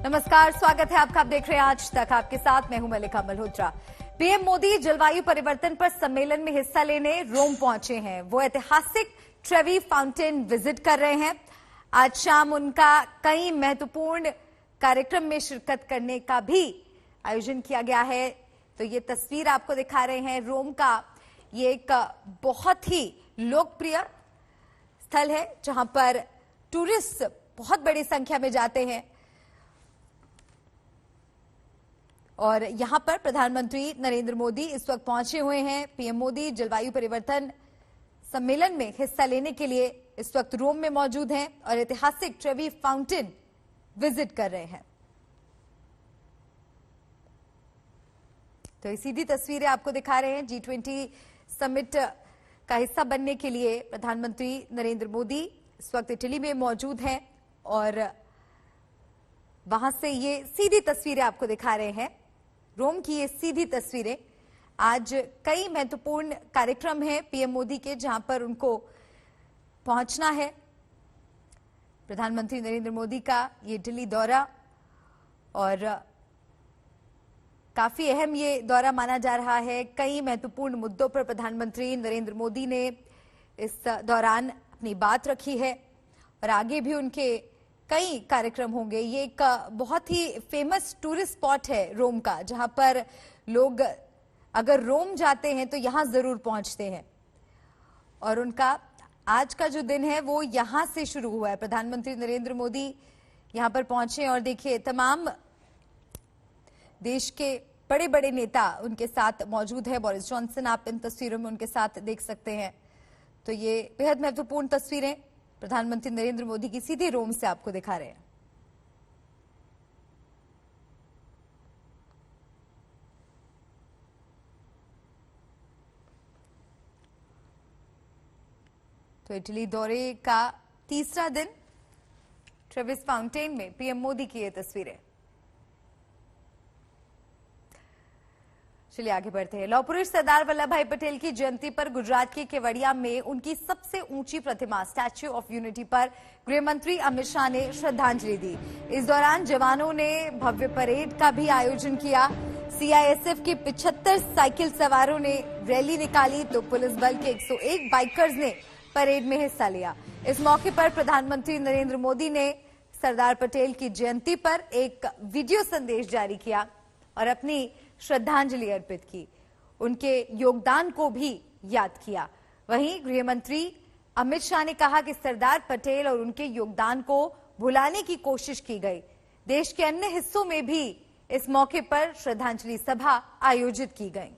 नमस्कार, स्वागत है आपका। आप देख रहे हैं आज तक, आपके साथ मैं हूं मलिका मल्होत्रा। पीएम मोदी जलवायु परिवर्तन पर सम्मेलन में हिस्सा लेने रोम पहुंचे हैं। वो ऐतिहासिक ट्रेवी फाउंटेन विजिट कर रहे हैं। आज शाम उनका कई महत्वपूर्ण कार्यक्रम में शिरकत करने का भी आयोजन किया गया है। तो ये तस्वीर आपको दिखा रहे हैं रोम का। ये एक बहुत ही लोकप्रिय स्थल है जहां पर टूरिस्ट बहुत बड़ी संख्या में जाते हैं और यहां पर प्रधानमंत्री नरेंद्र मोदी इस वक्त पहुंचे हुए हैं। पीएम मोदी जलवायु परिवर्तन सम्मेलन में हिस्सा लेने के लिए इस वक्त रोम में मौजूद हैं और ऐतिहासिक ट्रेवी फाउंटेन विजिट कर रहे हैं। तो ये सीधी तस्वीरें आपको दिखा रहे हैं। G20 समिट का हिस्सा बनने के लिए प्रधानमंत्री नरेंद्र मोदी इस वक्त इटली में मौजूद हैं और वहां से ये सीधी तस्वीरें आपको दिखा रहे हैं। रोम की ये सीधी तस्वीरें। आज कई महत्वपूर्ण कार्यक्रम हैं पीएम मोदी के, जहां पर उनको पहुंचना है। प्रधानमंत्री नरेंद्र मोदी का ये इटली दौरा और काफी अहम ये दौरा माना जा रहा है। कई महत्वपूर्ण मुद्दों पर प्रधानमंत्री नरेंद्र मोदी ने इस दौरान अपनी बात रखी है और आगे भी उनके कई कार्यक्रम होंगे। ये एक बहुत ही फेमस टूरिस्ट स्पॉट है रोम का, जहां पर लोग अगर रोम जाते हैं तो यहां जरूर पहुंचते हैं और उनका आज का जो दिन है वो यहां से शुरू हुआ है। प्रधानमंत्री नरेंद्र मोदी यहां पर पहुंचे और देखिए तमाम देश के बड़े बड़े नेता उनके साथ मौजूद है। बोरिस जॉनसन आप इन तस्वीरों में उनके साथ देख सकते हैं। तो ये बेहद महत्वपूर्ण तस्वीरें प्रधानमंत्री नरेंद्र मोदी की सीधे रोम से आपको दिखा रहे हैं। तो इटली दौरे का तीसरा दिन, ट्रेवी फाउंटेन में पीएम मोदी की ये तस्वीरें। चलिए आगे बढ़ते हैं। लौह पुरुष सरदार वल्लभ भाई पटेल की जयंती पर गुजरात के केवड़िया में उनकी सबसे ऊंची प्रतिमा स्टैच्यू ऑफ यूनिटी पर गृह मंत्री अमित शाह ने श्रद्धांजलि दी। इस दौरान जवानों ने भव्य परेड का भी आयोजन किया। सीआईएसएफ के 75 साइकिल सवारों ने रैली निकाली तो पुलिस बल के 101 बाइकर्स ने परेड में हिस्सा लिया। इस मौके पर प्रधानमंत्री नरेंद्र मोदी ने सरदार पटेल की जयंती पर एक वीडियो संदेश जारी किया और अपनी श्रद्धांजलि अर्पित की। उनके योगदान को भी याद किया। वहीं गृह मंत्री अमित शाह ने कहा कि सरदार पटेल और उनके योगदान को भुलाने की कोशिश की गई। देश के अन्य हिस्सों में भी इस मौके पर श्रद्धांजलि सभा आयोजित की गई।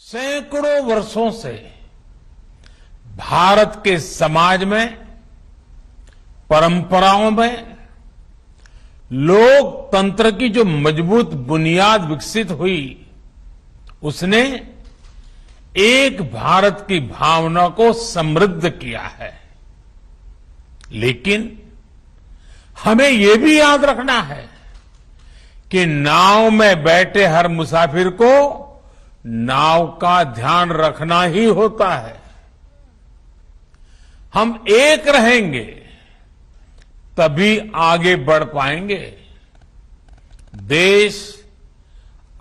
सैकड़ों वर्षों से भारत के समाज में, परंपराओं में लोकतंत्र की जो मजबूत बुनियाद विकसित हुई, उसने एक भारत की भावना को समृद्ध किया है। लेकिन हमें यह भी याद रखना है कि नाव में बैठे हर मुसाफिर को नाव का ध्यान रखना ही होता है। हम एक रहेंगे तभी आगे बढ़ पाएंगे। देश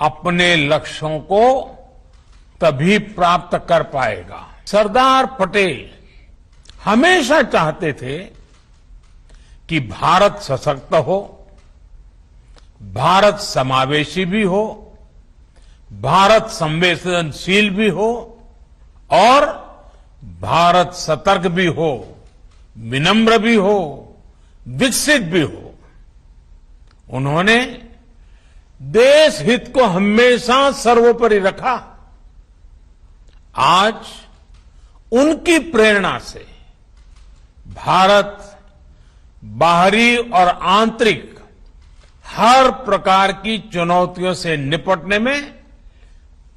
अपने लक्ष्यों को तभी प्राप्त कर पाएगा। सरदार पटेल हमेशा चाहते थे कि भारत सशक्त हो, भारत समावेशी भी हो, भारत संवेदनशील भी हो और भारत सतर्क भी हो, विनम्र भी हो, विकसित भी हो। उन्होंने देश हित को हमेशा सर्वोपरि रखा। आज उनकी प्रेरणा से भारत बाहरी और आंतरिक हर प्रकार की चुनौतियों से निपटने में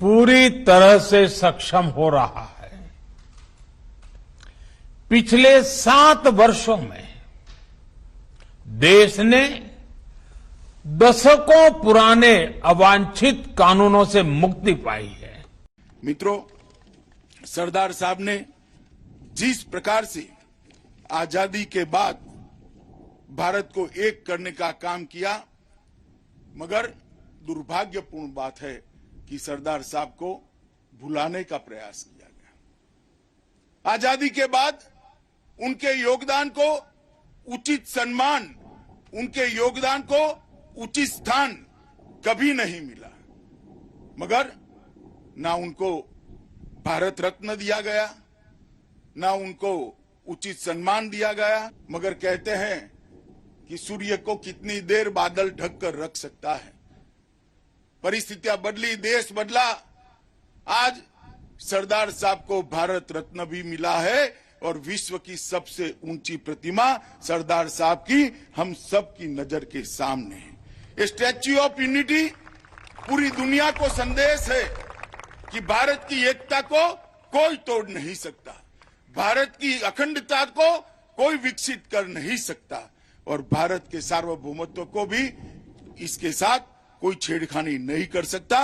पूरी तरह से सक्षम हो रहा है। पिछले 7 वर्षों में देश ने दशकों पुराने अवांछित कानूनों से मुक्ति पाई है। मित्रों, सरदार साहब ने जिस प्रकार से आजादी के बाद भारत को एक करने का काम किया, मगर दुर्भाग्यपूर्ण बात है कि सरदार साहब को भुलाने का प्रयास किया गया। आजादी के बाद उनके योगदान को उचित सम्मान, उनके योगदान को उचित स्थान कभी नहीं मिला, मगर ना उनको भारत रत्न दिया गया, ना उनको उचित सम्मान दिया गया। मगर कहते हैं कि सूर्य को कितनी देर बादल ढक कर रख सकता है। परिस्थितियां बदली, देश बदला, आज सरदार साहब को भारत रत्न भी मिला है और विश्व की सबसे ऊंची प्रतिमा सरदार साहब की हम सब की नजर के सामने है। स्टैच्यू ऑफ यूनिटी पूरी दुनिया को संदेश है कि भारत की एकता को कोई तोड़ नहीं सकता, भारत की अखंडता को कोई विकसित कर नहीं सकता और भारत के सार्वभौमत्व को भी इसके साथ कोई छेड़खानी नहीं कर सकता।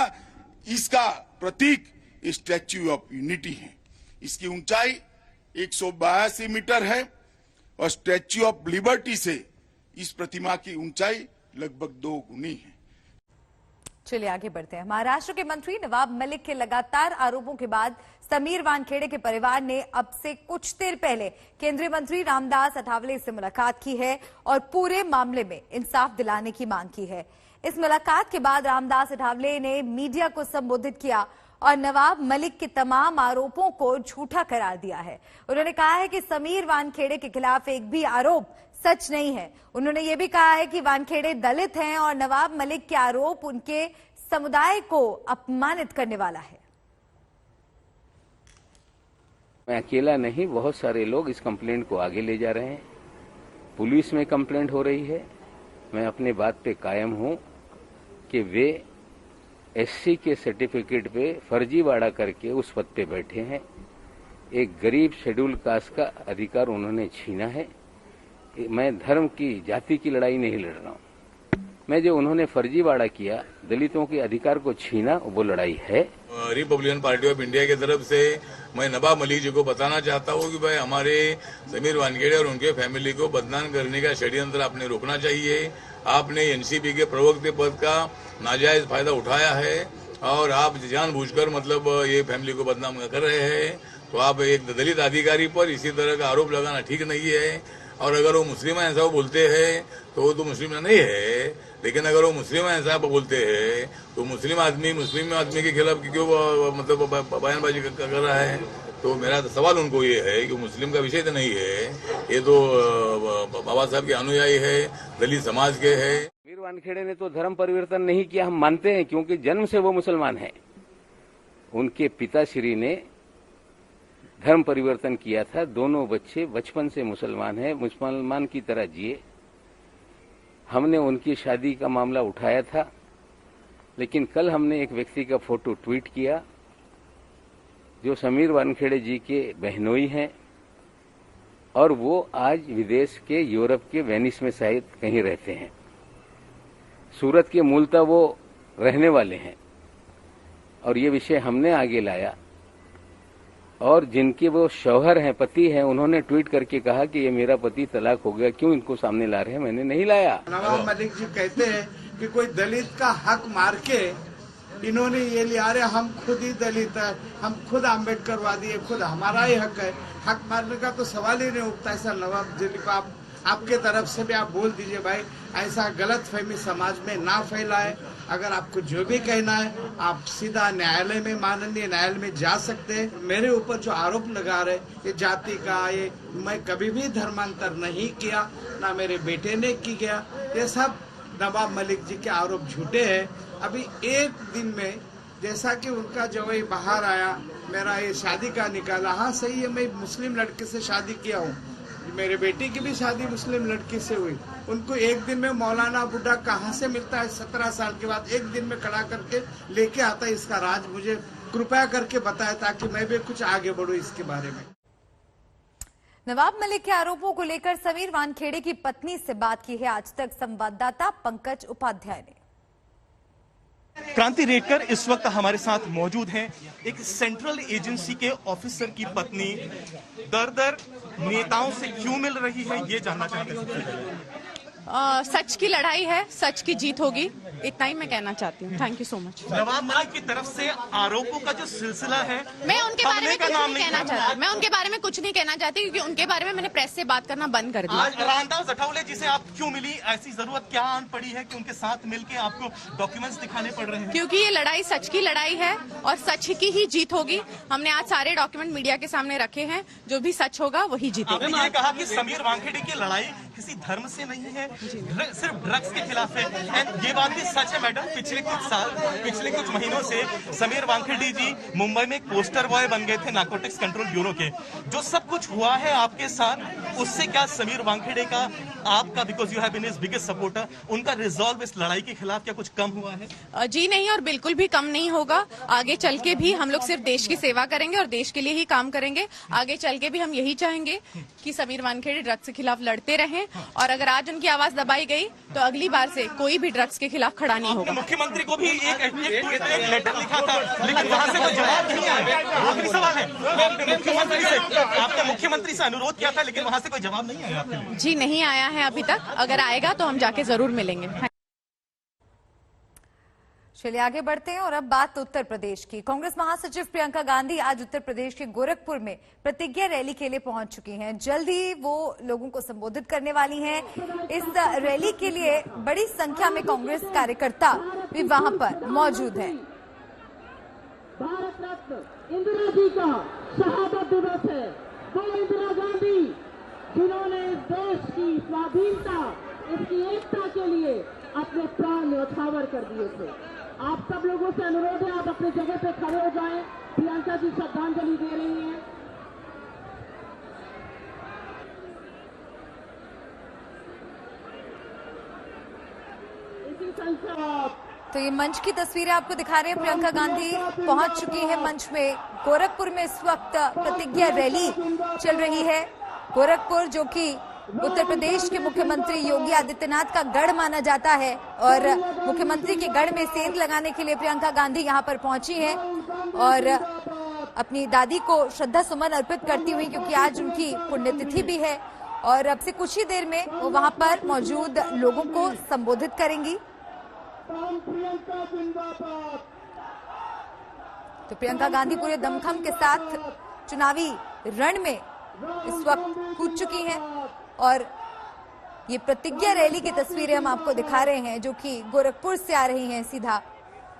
इसका प्रतीक स्टैच्यू ऑफ यूनिटी है। इसकी ऊंचाई 182 मीटर है और स्टैच्यू ऑफ लिबर्टी से इस प्रतिमा की ऊंचाई लगभग 2 गुनी है। चलिए आगे बढ़ते हैं। महाराष्ट्र के मंत्री नवाब मलिक के लगातार आरोपों के बाद समीर वानखेड़े के परिवार ने अब से कुछ देर पहले केंद्रीय मंत्री रामदास अठावले से मुलाकात की है और पूरे मामले में इंसाफ दिलाने की मांग की है। इस मुलाकात के बाद रामदास अठावले ने मीडिया को संबोधित किया और नवाब मलिक के तमाम आरोपों को झूठा करार दिया है। उन्होंने कहा है कि समीर वानखेड़े के खिलाफ एक भी आरोप सच नहीं है। उन्होंने ये भी कहा है कि वानखेड़े दलित हैं और नवाब मलिक के आरोप उनके समुदाय को अपमानित करने वाला है। मैं अकेला नहीं, बहुत सारे लोग इस कंप्लेंट को आगे ले जा रहे हैं। पुलिस में कंप्लेंट हो रही है। मैं अपने बात पे कायम हूं कि वे एससी के सर्टिफिकेट पे फर्जीवाड़ा करके उस पद पे बैठे हैं। एक गरीब शेड्यूल कास्ट का अधिकार उन्होंने छीना है। मैं धर्म की, जाति की लड़ाई नहीं लड़ रहा हूं। मैं जो उन्होंने फर्जीवाड़ा किया, दलितों के अधिकार को छीना, वो लड़ाई है। रिपब्लिकन पार्टी ऑफ इंडिया की तरफ से मैं नवाब मलिक जी को बताना चाहता हूं कि भाई हमारे समीर वानखेड़े और उनके फैमिली को बदनाम करने का षड्यंत्र आपने रोकना चाहिए। आपने एनसीपी के प्रवक्ता पद का नाजायज फायदा उठाया है और आप जानबूझकर मतलब ये फैमिली को बदनाम कर रहे हैं। तो आप एक दलित अधिकारी पर इसी तरह का आरोप लगाना ठीक नहीं है। और अगर वो मुस्लिम ऐसा बोलते हैं तो वो तो मुस्लिम नहीं है, लेकिन अगर वो मुस्लिम ऐसा बोलते हैं तो मुस्लिम आदमी के खिलाफ क्यों मतलब बयानबाजी कर रहा है। तो मेरा सवाल उनको ये है कि मुस्लिम का विषय तो नहीं है, ये तो बाबा साहब के अनुयायी है, दलित समाज के है। समीर वानखेड़े ने तो धर्म परिवर्तन नहीं किया, हम मानते हैं, क्योंकि जन्म से वो मुसलमान है। उनके पिताश्री ने धर्म परिवर्तन किया था। दोनों बच्चे बचपन से मुसलमान हैं, मुसलमान की तरह जिए। हमने उनकी शादी का मामला उठाया था, लेकिन कल हमने एक व्यक्ति का फोटो ट्वीट किया जो समीर वानखेड़े जी के बहनोई हैं और वो आज विदेश के, यूरोप के वेनिस में शायद कहीं रहते हैं। सूरत के मूलतः वो रहने वाले हैं और ये विषय हमने आगे लाया। और जिनके वो शौहर हैं, पति हैं, उन्होंने ट्वीट करके कहा कि ये मेरा पति तलाक हो गया, क्यों इनको सामने ला रहे हैं। मैंने नहीं लाया। नवाब मलिक जी कहते हैं कि कोई दलित का हक मार के इन्होंने ये लिया, अरे हम खुद ही दलित है, हम खुद अम्बेडकरवादी है, खुद हमारा ही हक है। हक मारने का तो सवाल ही नहीं उठता। ऐसा नवाब जी को आपके तरफ से भी आप बोल दीजिए भाई, ऐसा गलत फहमी समाज में ना फैलाए। अगर आपको जो भी कहना है आप सीधा न्यायालय में, माननीय न्यायालय में जा सकते हैं। मेरे ऊपर जो आरोप लगा रहे ये जाति का, ये मैं कभी भी धर्मांतर नहीं किया, ना मेरे बेटे ने किया। ये सब नवाब मलिक जी के आरोप झूठे हैं। अभी एक दिन में जैसा कि उनका जवाई बाहर आया, मेरा ये शादी का निकाला, हाँ सही है, मैं मुस्लिम लड़के से शादी किया हूँ, मेरे बेटी की भी शादी मुस्लिम लड़की से हुई। उनको एक दिन में मौलाना बुड्ढा कहाँ से मिलता है? 17 साल के बाद एक दिन में खड़ा करके लेके आता है। इसका राज मुझे कृपया करके बताया ताकि मैं भी कुछ आगे बढ़ूं इसके बारे में। नवाब मलिक के आरोपों को लेकर समीर वानखेड़े की पत्नी से बात की है आज तक संवाददाता पंकज उपाध्याय ने। क्रांति रेडकर इस वक्त हमारे साथ मौजूद हैं। एक सेंट्रल एजेंसी के ऑफिसर की पत्नी दर नेताओं से क्यों मिल रही है, ये जानना चाहते हैं। सच की लड़ाई है, सच की जीत होगी, इतना ही मैं कहना चाहती हूँ। Thank you so much. Nawab Malik की तरफ से आरोपों का जो सिलसिला है, मैं उनके बारे में कुछ नहीं कहना चाहती। मैं उनके बारे में कुछ नहीं कहना चाहती क्योंकि उनके बारे में मैंने प्रेस से बात करना बंद कर दिया। आज रामदास अठावले जिसे आप क्यों मिली, ऐसी जरूरत क्या आन पड़ी है कि उनके साथ मिलके आपको डॉक्यूमेंट्स दिखाने पड़ रहे हैं? क्योंकि ये लड़ाई सच की लड़ाई है और सच की ही जीत होगी। हमने आज सारे डॉक्यूमेंट मीडिया के सामने रखे हैं, जो भी सच होगा वही जीतेगा। आपने ये कहा कि समीर वानखेड़े की लड़ाई किसी धर्म से नहीं है, सिर्फ ड्रग्स के खिलाफ है। एंड ये बात भी सच है मैडम, पिछले कुछ महीनों से समीर वानखेड़े जी मुंबई में एक पोस्टर बॉय बन गए थे नारकोटिक्स कंट्रोल ब्यूरो के। जो सब कुछ हुआ है आपके साथ, उससे क्या समीर वानखेड़े का, आपका, because you have been his biggest supporter, उनका रिजॉल्व इस लड़ाई के खिलाफ क्या कुछ कम हुआ है? जी नहीं, और बिल्कुल भी कम नहीं होगा। आगे चल के भी हम लोग सिर्फ देश की सेवा करेंगे और देश के लिए ही काम करेंगे। आगे चल के भी हम यही चाहेंगे कि समीर वानखेड़े ड्रग्स के खिलाफ लड़ते रहें, और अगर आज उनकी आवाज दबाई गई तो अगली बार से कोई भी ड्रग्स के खिलाफ खड़ा नहीं होगा। मुख्यमंत्री को भी एक लेटर लिखा था, लेकिन वहां से कोई जवाब नहीं आया। आखिरी सवाल है, आपने मुख्यमंत्री से अनुरोध किया था, लेकिन वहां से कोई जवाब नहीं आया आपके लिए? जी नहीं आया है अभी तक, अगर आएगा तो हम जाके जरूर मिलेंगे। चलिए आगे बढ़ते हैं और अब बात उत्तर प्रदेश की। कांग्रेस महासचिव प्रियंका गांधी आज उत्तर प्रदेश के गोरखपुर में प्रतिज्ञा रैली के लिए पहुंच चुकी हैं। जल्द ही वो लोगों को संबोधित करने वाली हैं। इस रैली के लिए बड़ी संख्या में कांग्रेस कार्यकर्ता भी वहां पर मौजूद हैं। भारत रत्न इंदिरा जी का शहादत दिवस है। वो इंदिरा गांधी जिन्होंने इस देश की स्वाधीनता, इसकी एकता के लिए अपने प्राण न्यौछावर कर दिए थे। आप सब लोगों से अनुरोध है, आप अपनी जगह पे खड़े हो जाएं। प्रियंका जी श्रद्धांजलि दे रही हैं। इसी संसद तो ये मंच की तस्वीरें आपको दिखा रहे हैं। प्रियंका गांधी पहुंच चुकी है मंच में। गोरखपुर में इस वक्त प्रतिज्ञा रैली चल रही है। गोरखपुर जो कि उत्तर प्रदेश के मुख्यमंत्री योगी आदित्यनाथ का गढ़ माना जाता है, और मुख्यमंत्री के गढ़ में सेंध लगाने के लिए प्रियंका गांधी यहां पर पहुंची हैं और अपनी दादी को श्रद्धा सुमन अर्पित करती हुई, क्योंकि आज उनकी पुण्यतिथि भी है, और अब से कुछ ही देर में वो वहां पर मौजूद लोगों को संबोधित करेंगी। तो प्रियंका गांधी पूरे दमखम के साथ चुनावी रण में इस वक्त कूद चुकी हैं, और ये प्रतिज्ञा रैली की तस्वीरें हम आपको दिखा रहे हैं जो कि गोरखपुर से आ रही हैं सीधा।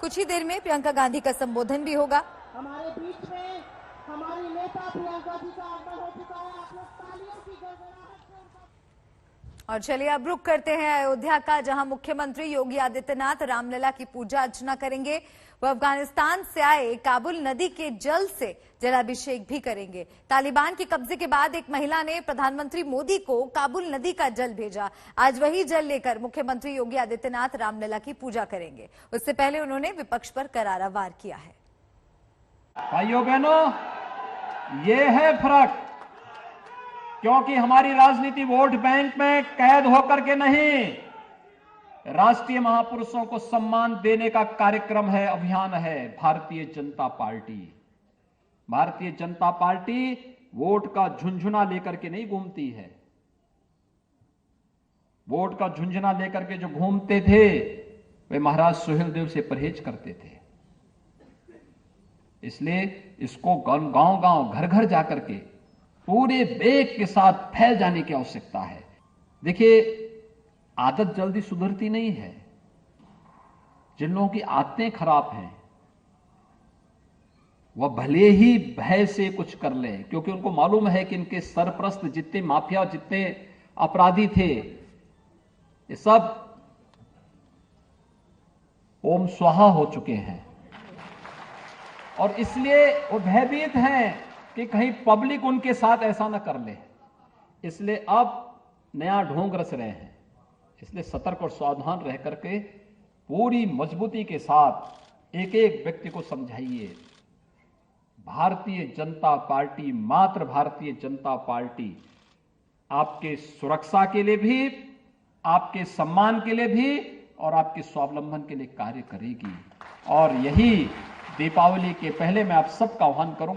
कुछ ही देर में प्रियंका गांधी का संबोधन भी होगा। हमारे बीच में हमारी नेता प्रियंका जी का आगमन हो चुका है। आप लोग तालियों की गड़गड़ाहट से। और चलिए अब रुख करते हैं अयोध्या का, जहां मुख्यमंत्री योगी आदित्यनाथ रामलला की पूजा अर्चना करेंगे। वो अफगानिस्तान से आए काबुल नदी के जल से जलाभिषेक भी करेंगे। तालिबान के कब्जे के बाद एक महिला ने प्रधानमंत्री मोदी को काबुल नदी का जल भेजा। आज वही जल लेकर मुख्यमंत्री योगी आदित्यनाथ रामलला की पूजा करेंगे। उससे पहले उन्होंने विपक्ष पर करारा वार किया है। भाइयों बहनों, ये है फर्क, क्योंकि हमारी राजनीति वोट बैंक में कैद होकर के नहीं, राष्ट्रीय महापुरुषों को सम्मान देने का कार्यक्रम है, अभियान है। भारतीय जनता पार्टी वोट का झुंझुना लेकर के नहीं घूमती है। वोट का झुंझुना लेकर के जो घूमते थे वे महाराज सुहेलदेव से परहेज करते थे। इसलिए इसको गांव-गांव, घर-घर जाकर के पूरे वेग के साथ फैल जाने की आवश्यकता है। देखिए, आदत जल्दी सुधरती नहीं है। जिन लोगों की आदतें खराब हैं वह भले ही भय से कुछ कर लें, क्योंकि उनको मालूम है कि इनके सरपरस्त जितने माफिया, जितने अपराधी थे, ये सब ओम स्वाहा हो चुके हैं, और इसलिए वो भयभीत हैं कि कहीं पब्लिक उनके साथ ऐसा न कर ले। इसलिए अब नया ढोंग रच रहे हैं। इसलिए सतर्क और सावधान रह करके पूरी मजबूती के साथ एक एक व्यक्ति को समझाइए। भारतीय जनता पार्टी, मात्र भारतीय जनता पार्टी आपके सुरक्षा के लिए भी, आपके सम्मान के लिए भी और आपके स्वावलंबन के लिए कार्य करेगी। और यही दीपावली के पहले मैं आप सबका आह्वान करूंगा